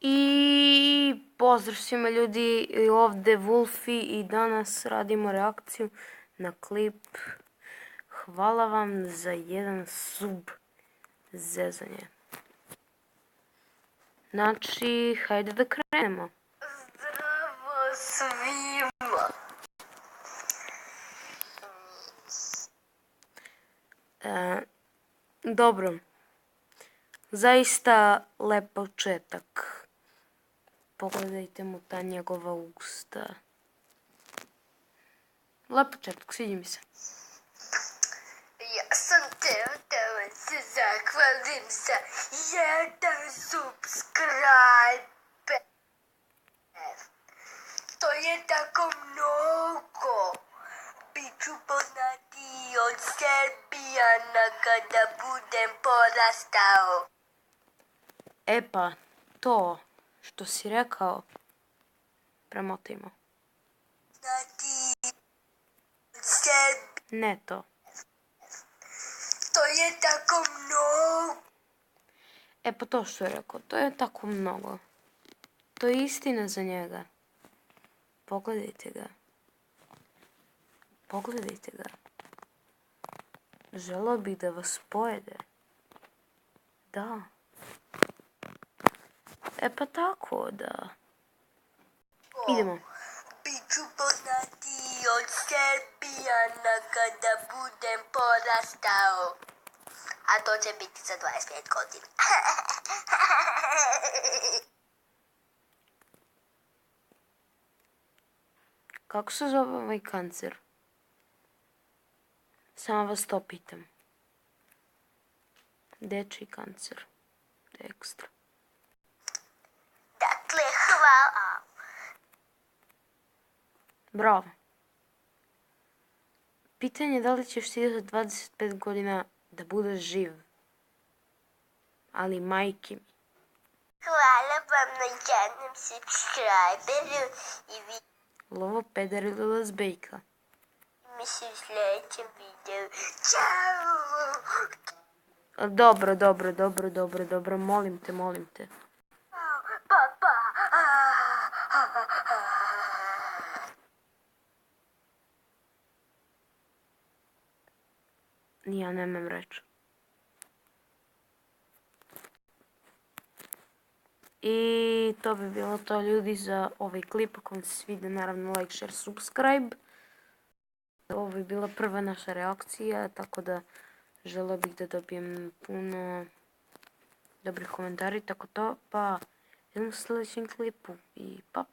I pozdrav svima ljudi, ovdje Wolfi i danas radimo reakciju na klip. Hvala vam za jedan sub zezanje. Znači, hajde da krenemo. Zdravo svima. Dobro, zaista lep početak. Pogledajte mu ta njegova usta. Lep početak, sviđa mi se. Ja sam teo da vam se zahvalim za jedan subscribe. To je tako mnogo. Biću poznatiji od Serbijana kada budem porastao. E pa, to što si rekao, premotajmo. Poznatiji od Serbijana. Ne to. To je tako mnogo. E pa to što je rekao, to je tako mnogo. To je istina za njega. Pogledajte ga. Pogledajte ga. Želeo bih da vas pojede. Da. E pa tako da. Idemo. Biću poznatiji od Serbijana kada budem porastao. A to će biti za 25 godina. Kako se zove ovaj kancer? Samo vas to pitam. Dečiji kancer. Ekstra. Dakle, hvala. Bravo. Pitanje je da li ćeš ti za 25 godina da budeš živ. Ali majke mi. Hvala vam na jednom subscriberu i vi Lovo peder ili lezbejka. mi se u sljedećem videu. Ćao! Dobro, molim te. Pa. Ja nemam reč. I to bi bilo to ljudi za ovaj klip. Ako vam se sviđa, naravno like, share, subscribe. Ovo bi bila prva naša reakcija, tako da želeo bih da dobijem puno dobrih komentara i tako to. Pa, idemo u sljedećem klipu i pa.